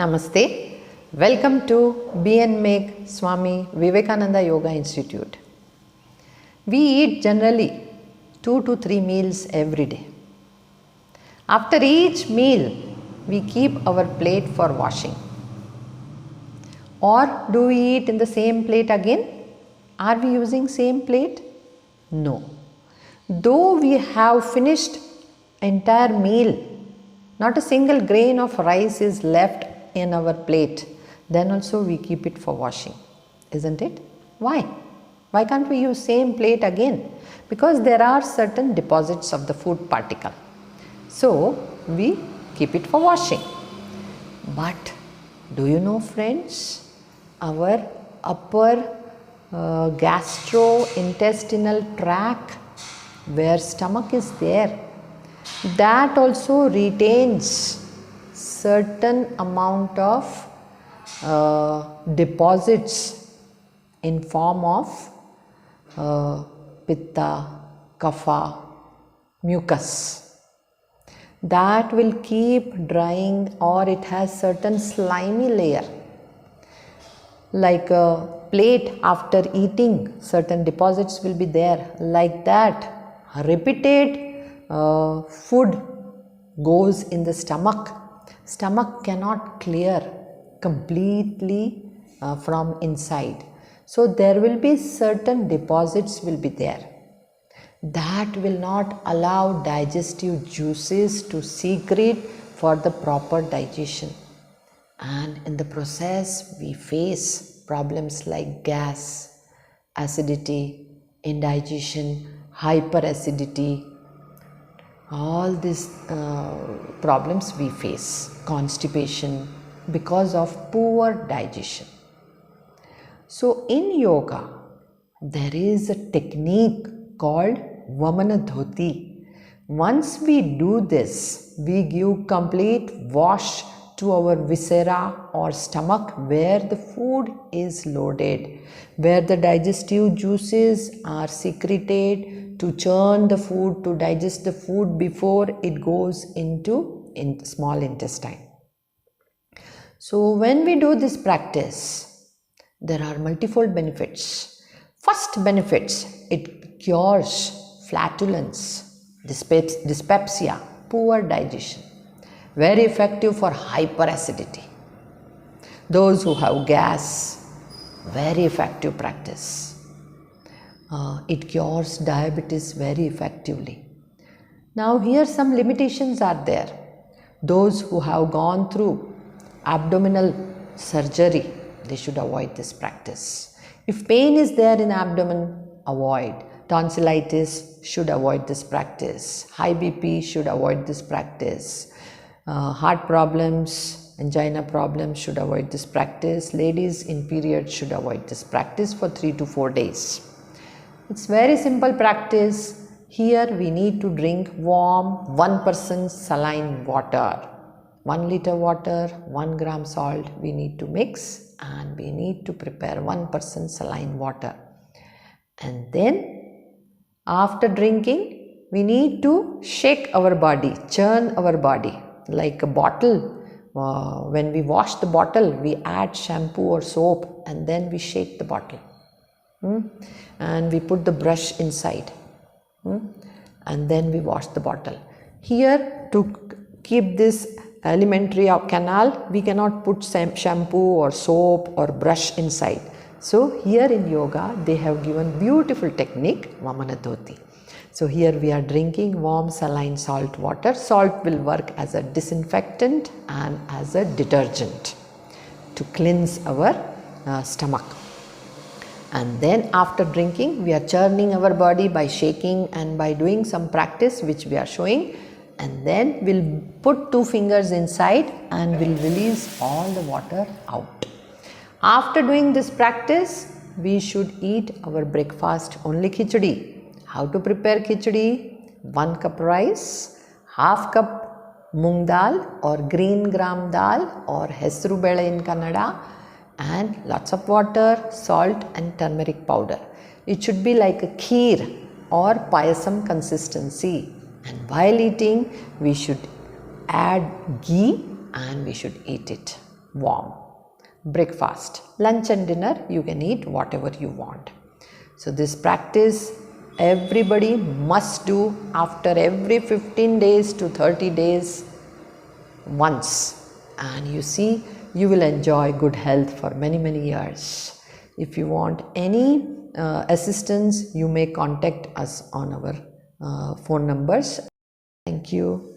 Namaste. Welcome to BN Meg Swami Vivekananda Yoga Institute. We eat generally 2 to 3 meals every day. After each meal, we keep our plate for washing. Or do we eat in the same plate again? Are we using same plate? No. Though we have finished entire meal, not a single grain of rice is left in our plate, then also we keep it for washing, isn't it? Why? Why can't we use same plate again? Because there are certain deposits of the food particle. So we keep it for washing. But do you know, friends, our upper gastrointestinal tract, where stomach is there, that also retains certain amount of deposits in form of pitta, kapha, mucus. That will keep drying, or it has certain slimy layer. Like a plate after eating, certain deposits will be there. Like that, repeated food goes in the stomach. Stomach cannot clear completely from inside. So there will be certain deposits will be there. That will not allow digestive juices to secrete for the proper digestion. And in the process, we face problems like gas, acidity, indigestion, hyperacidity. All these problems we face, constipation, because of poor digestion. So in yoga, there is a technique called Vamanadhoti. Once we do this, we give complete wash to our viscera or stomach where the food is loaded, where the digestive juices are secreted to churn the food, to digest the food before it goes into small intestine. So when we do this practice, there are multifold benefits. First benefits, it cures flatulence, dyspepsia, poor digestion. Very effective for hyperacidity. Those who have gas, very effective practice. It cures diabetes very effectively. Now here some limitations are there. Those who have gone through abdominal surgery, they should avoid this practice. If pain is there in abdomen, avoid. Tonsillitis should avoid this practice. High BP should avoid this practice. Heart problems, angina problems should avoid this practice. Ladies in period should avoid this practice for 3 to 4 days. It's very simple practice. Here we need to drink warm 1% saline water. 1 liter water, 1 gram salt we need to mix, and we need to prepare 1% saline water. And then after drinking, we need to shake our body, churn our body. Like a bottle, when we wash the bottle, we add shampoo or soap and then we shake the bottle. And we put the brush inside. And then we wash the bottle. Here, to keep this alimentary canal, we cannot put shampoo or soap or brush inside. So here in yoga, they have given beautiful technique, Vamanadhoti. So here we are drinking warm saline salt water. Salt will work as a disinfectant and as a detergent to cleanse our stomach. And then after drinking, we are churning our body by shaking and by doing some practice which we are showing. And then we'll put 2 fingers inside and we'll release all the water out. After doing this practice, we should eat our breakfast only khichdi. How to prepare khichdi? 1 cup rice, half cup moong dal or green gram dal or hesru bele in Kannada, and lots of water, salt and turmeric powder. It should be like a kheer or payasam consistency. And while eating, we should add ghee and we should eat it. warm. Breakfast, lunch and dinner, you can eat whatever you want. So this practice everybody must do after every 15 days to 30 days once, and you see you will enjoy good health for many years. If you want any assistance, you may contact us on our phone numbers. Thank you.